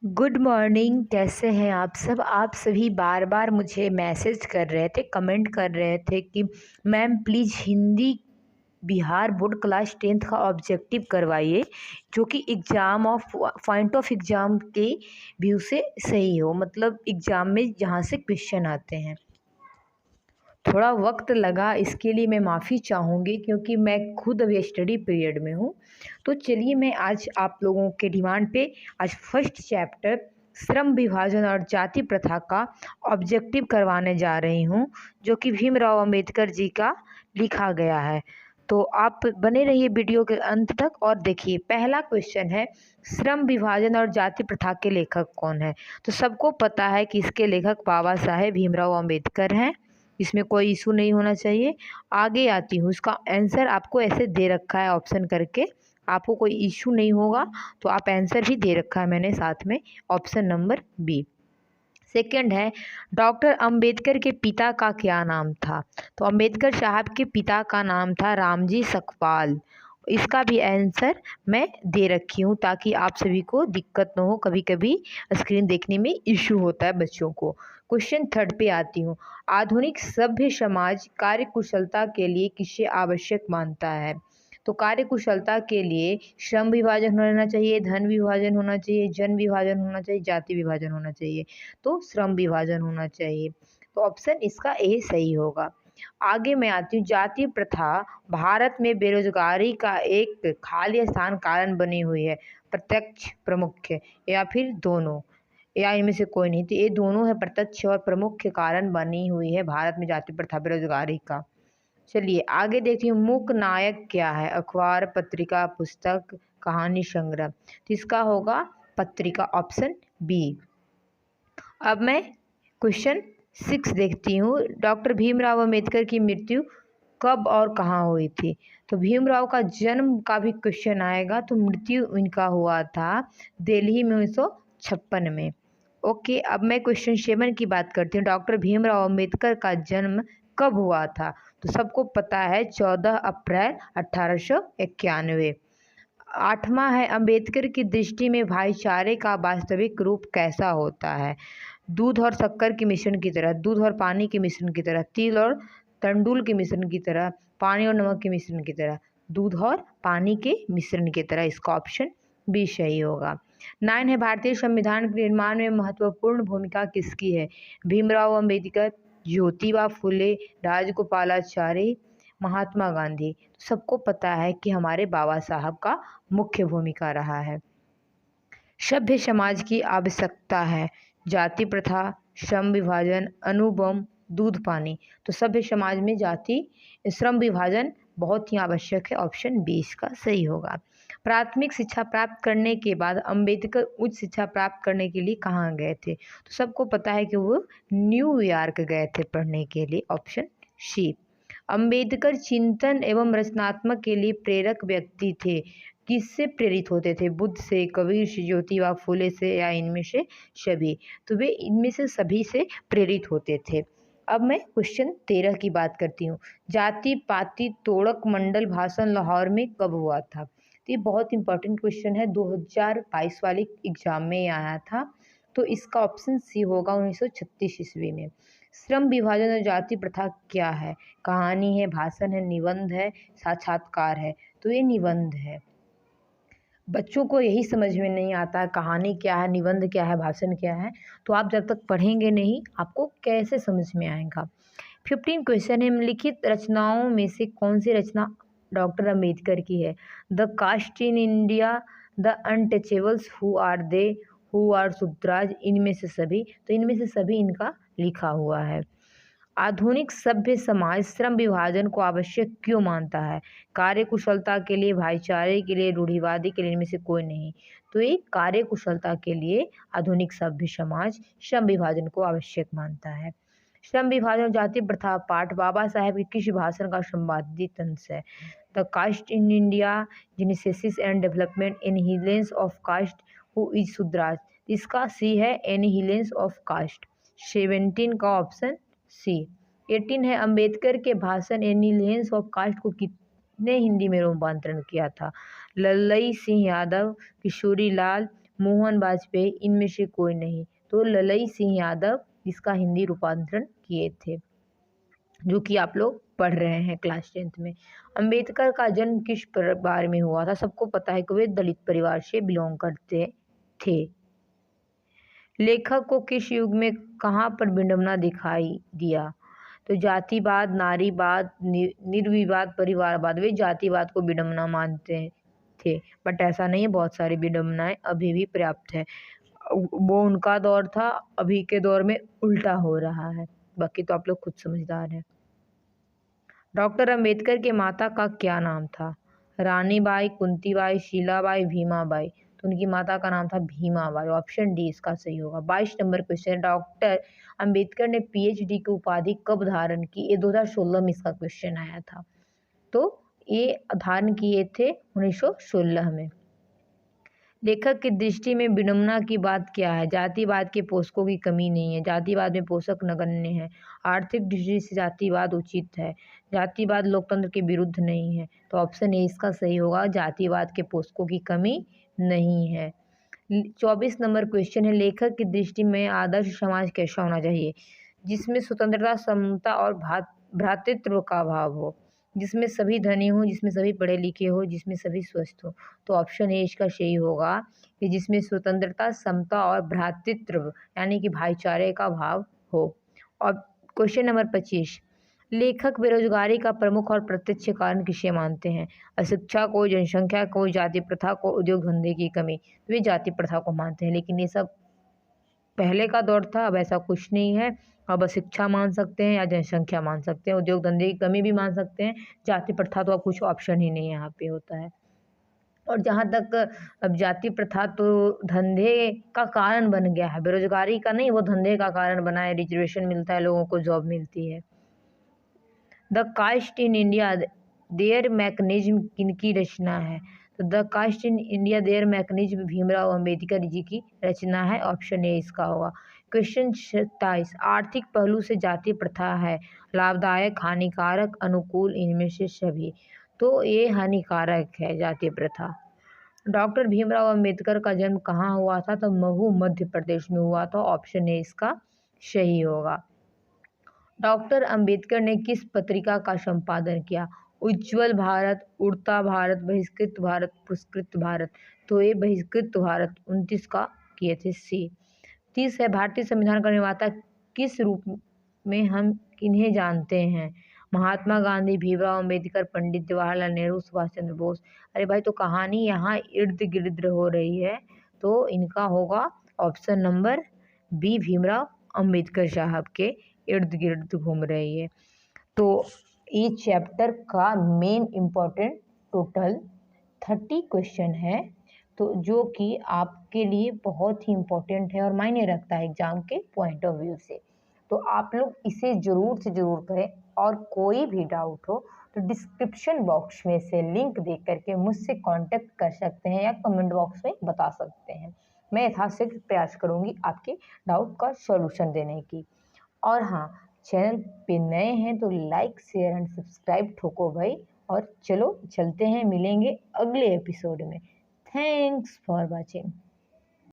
Good morning. कैसे हैं आप सब? आप सभी बार बार मुझे मैसेज कर रहे थे, कमेंट कर रहे थे कि ma'am please Hindi Bihar board class 10th का ऑब्जेक्टिव करवाइए जो कि exam of point of exam के व्यू से सही हो, मतलब एग्ज़ाम में जहाँ से क्वेश्चन आते हैं। थोड़ा वक्त लगा, इसके लिए मैं माफ़ी चाहूँगी क्योंकि मैं खुद अभी स्टडी पीरियड में हूँ। तो चलिए मैं आज आप लोगों के डिमांड पे आज फर्स्ट चैप्टर श्रम विभाजन और जाति प्रथा का ऑब्जेक्टिव करवाने जा रही हूँ, जो कि भीमराव अंबेडकर जी का लिखा गया है। तो आप बने रहिए वीडियो के अंत तक और देखिए। पहला क्वेश्चन है, श्रम विभाजन और जाति प्रथा के लेखक कौन है? तो सबको पता है कि इसके लेखक बाबा साहेब भीमराव अंबेडकर हैं। इसमें कोई इशू नहीं होना चाहिए। आगे आती हूँ, इसका आंसर आपको ऐसे दे रखा है ऑप्शन करके, आपको कोई इशू नहीं होगा। तो आप आंसर भी दे रखा है मैंने साथ में, ऑप्शन नंबर बी। सेकंड है, डॉक्टर अंबेडकर के पिता का क्या नाम था? तो अंबेडकर साहब के पिता का नाम था रामजी सकपाल। इसका भी आंसर मैं दे रखी हूँ ताकि आप सभी को दिक्कत न हो, कभी कभी स्क्रीन देखने में इशू होता है बच्चों को। क्वेश्चन थर्ड पे आती हूँ, आधुनिक सभ्य समाज कार्यकुशलता के लिए किसे आवश्यक मानता है? तो कार्यकुशलता के लिए श्रम विभाजन होना चाहिए, धन विभाजन होना चाहिए, जन विभाजन होना चाहिए, जाति विभाजन होना चाहिए। तो श्रम विभाजन होना चाहिए। तो ऑप्शन इसका ए सही होगा। आगे मैं आती हूँ, जाति प्रथा भारत में बेरोजगारी का एक खाली स्थान कारण बनी हुई है, प्रत्यक्ष प्रमुख या फिर दोनों, या इनमें से कोई नहीं? तो ये दोनों है, प्रत्यक्ष और प्रमुख कारण बनी हुई है भारत में जाति प्रथा बेरोजगारी का। चलिए आगे देखिए, मूक नायक क्या है? अखबार, पत्रिका, पुस्तक, कहानी संग्रह। तो इसका होगा पत्रिका, ऑप्शन बी। अब मैं क्वेश्चन 6 देखती हूँ, डॉक्टर भीमराव अंबेडकर की मृत्यु कब और कहाँ हुई थी? तो भीमराव का जन्म का भी क्वेश्चन आएगा, तो मृत्यु इनका हुआ था दिल्ली में 1956 में। ओके, अब मैं क्वेश्चन 7 की बात करती हूँ, डॉक्टर भीमराव अंबेडकर का जन्म कब हुआ था? तो सबको पता है 14 अप्रैल 1891। आठवां है, अंबेडकर की दृष्टि में भाईचारे का वास्तविक रूप कैसा होता है? दूध और शक्कर के मिश्रण की तरह, दूध और पानी के मिश्रण की तरह, तिल और तंडुल के मिश्रण की तरह, पानी और नमक के मिश्रण की तरह, दूध और पानी के मिश्रण की तरह। इसका ऑप्शन बी सही होगा। 9 है, भारतीय संविधान के निर्माण में महत्वपूर्ण भूमिका किसकी है? भीमराव अंबेडकर, ज्योतिबा फुले, राजगोपालाचारी, महात्मा गांधी। सबको पता है कि हमारे बाबा साहब का मुख्य भूमिका रहा है। सभ्य समाज की आवश्यकता है, जाति प्रथा, श्रम विभाजन, अनुबंध, दूध पानी। तो सभ्य समाज में जाति श्रम विभाजन बहुत ही आवश्यक है, ऑप्शन बी इसका सही होगा। प्राथमिक शिक्षा प्राप्त करने के बाद अंबेडकर उच्च शिक्षा प्राप्त करने के लिए कहाँ गए थे? तो सबको पता है कि वो न्यूयॉर्क गए थे पढ़ने के लिए, ऑप्शन सी। अंबेडकर चिंतन एवं रचनात्मक के लिए प्रेरक व्यक्ति थे। किससे प्रेरित होते थे? बुद्ध से, कबीर से, ज्योतिबा फुले से, या इनमें से सभी? तो वे इनमें से सभी से प्रेरित होते थे। अब मैं क्वेश्चन 13 की बात करती हूँ, जाति पाति तोड़क मंडल भाषण लाहौर में कब हुआ था? तो ये बहुत इंपॉर्टेंट क्वेश्चन है, 2022 वाली एग्जाम में आया था। तो इसका ऑप्शन सी होगा, 1936 ईस्वी में। श्रम विभाजन और जाति प्रथा क्या है? कहानी है, भाषण है, निबंध है, साक्षात्कार है? तो ये निबंध है। बच्चों को यही समझ में नहीं आता कहानी क्या है, निबंध क्या है, भाषण क्या है। तो आप जब तक पढ़ेंगे नहीं, आपको कैसे समझ में आएगा। 15 क्वेश्चन है, निम्नलिखित रचनाओं में से कौन सी रचना डॉक्टर अंबेडकर की है? The caste in India, the untouchables, who are they, who are Shudras, इनमें से सभी। तो इनमें से सभी इनका लिखा हुआ है। आधुनिक सभ्य समाज श्रम विभाजन को आवश्यक क्यों मानता है? कार्यकुशलता के लिए, भाईचारे के लिए, रूढ़िवादी के लिए, इनमें से कोई नहीं। तो ये कार्यकुशलता के लिए आधुनिक सभ्य समाज श्रम विभाजन को आवश्यक मानता है। श्रम विभाजन और जाति प्रथा पाठ बाबा साहेब के किस भाषण का संपादित अंश है? The caste in India, genesis and development, annihilation of caste, who is Shudras. इसका सी है, एनहिलेंस ऑफ कास्ट। 17 का ऑप्शन सी। 18 है, अंबेडकर के भाषण एनिहिलेंस ऑफ कास्ट को कितने हिंदी में रूपांतरण किया था? लल्लई सिंह यादव, किशोरी लाल, मोहन वाजपेयी, इनमें से कोई नहीं। तो ललई सिंह यादव इसका हिंदी रूपांतरण किए थे, जो कि आप लोग पढ़ रहे हैं क्लास 10th में। अंबेडकर का जन्म किस परिवार में हुआ था? सबको पता है कि वे दलित परिवार से बिलोंग करते थे। लेखक को किस युग में कहाँ पर विडंबना दिखाई दिया? तो जातिवाद, नारीवाद, निर्विवाद, परिवारवाद। वे जातिवाद को विडंबना मानते थे, बट ऐसा नहीं है, बहुत सारी विडंबनाएं अभी भी पर्याप्त है। वो उनका दौर था, अभी के दौर में उल्टा हो रहा है। बाकी तो आप लोग खुद समझदार हैं। डॉक्टर अंबेडकर के माता का क्या नाम था? रानीबाई, कुंतीबाई, शीलाबाई, भीमाबाई। तो उनकी माता का नाम था भीमाबाई। ऑप्शन डी इसका सही होगा। 22 नंबर क्वेश्चन, डॉक्टर अंबेडकर ने पीएचडी की उपाधि कब धारण की? ये 2016 में इसका क्वेश्चन आया था। तो ये धारण किए थे 1916 में। लेखक की दृष्टि में विडंबना की बात क्या है? जातिवाद के पोषकों की कमी नहीं है, जातिवाद में पोषक नगण्य है, आर्थिक दृष्टि से जातिवाद उचित है, जातिवाद लोकतंत्र के विरुद्ध नहीं है। तो ऑप्शन ए इसका सही होगा, जातिवाद के पोषकों की कमी नहीं है। 24 नंबर क्वेश्चन है, लेखक की दृष्टि में आदर्श समाज कैसा होना चाहिए? जिसमें स्वतंत्रता, समता और भ्रातृत्व का भाव हो, जिसमें सभी धनी हो, जिसमें सभी पढ़े लिखे हो, जिसमें सभी स्वस्थ हो। तो ऑप्शन ए इसका सही होगा कि जिसमें स्वतंत्रता, समता और भ्रातृत्व यानी कि भाईचारे का भाव हो। और क्वेश्चन नंबर 25, लेखक बेरोजगारी का प्रमुख और प्रत्यक्ष कारण किसे मानते हैं? अशिक्षा को, जनसंख्या को, जाति प्रथा को, उद्योग धंधे की कमी। तो वे जाति प्रथा को मानते हैं, लेकिन ये सब पहले का दौर था, अब ऐसा कुछ नहीं है। अब शिक्षा मान सकते हैं या जनसंख्या मान सकते हैं, उद्योग धंधे की कमी भी मान सकते हैं, जाति प्रथा तो अब कुछ ऑप्शन ही नहीं यहाँ पे होता है। और जहाँ तक अब जाति प्रथा तो धंधे का कारण बन गया है, बेरोजगारी का नहीं, वो धंधे का कारण बना है। रिजर्वेशन मिलता है, लोगों को जॉब मिलती है। The caste in India their mechanism किनकी रचना है? तो the caste in India their mechanism Bhimrao Ambedkar ji की रचना है। ऑप्शन ए इसका होगा। क्वेश्चन 27, आर्थिक पहलू से जाति प्रथा है लाभदायक, हानिकारक, अनुकूल, इनमें से सभी। तो ये हानिकारक है जाति प्रथा। डॉक्टर भीमराव अंबेडकर का जन्म कहाँ हुआ था? तो महू मध्य प्रदेश में हुआ था। ऑप्शन ए इसका सही होगा। डॉक्टर अंबेडकर ने किस पत्रिका का संपादन किया? उज्ज्वल भारत, उड़ता भारत, बहिष्कृत भारत, पुरस्कृत भारत। तो ये बहिष्कृत भारत 29 का किए थे सी। 30 है, भारतीय संविधान का निर्माता किस रूप में हम किन्हें जानते हैं? महात्मा गांधी, भीमराव अंबेडकर, पंडित जवाहरलाल नेहरू, सुभाष चंद्र बोस। अरे भाई, तो कहानी यहाँ इर्द गिर्द हो रही है, तो इनका होगा option number B, Bhimrao Ambedkar साहब के इर्द गिर्द घूम रही है। तो इस चैप्टर का मेन इम्पोर्टेंट टोटल 30 क्वेश्चन है, तो जो कि आपके लिए बहुत ही इम्पोर्टेंट है और मायने रखता है एग्जाम के पॉइंट ऑफ व्यू से। तो आप लोग इसे ज़रूर से ज़रूर करें, और कोई भी डाउट हो तो डिस्क्रिप्शन बॉक्स में से लिंक देख करके मुझसे कांटेक्ट कर सकते हैं या कमेंट बॉक्स में बता सकते हैं। मैं यथाशीघ्र प्रयास करूँगी आपके डाउट का सॉल्यूशन देने की। और हाँ, चैनल पे नए हैं तो लाइक, शेयर एंड सब्सक्राइब ठोको भाई। और चलो चलते हैं, मिलेंगे अगले एपिसोड में। Thanks for watching.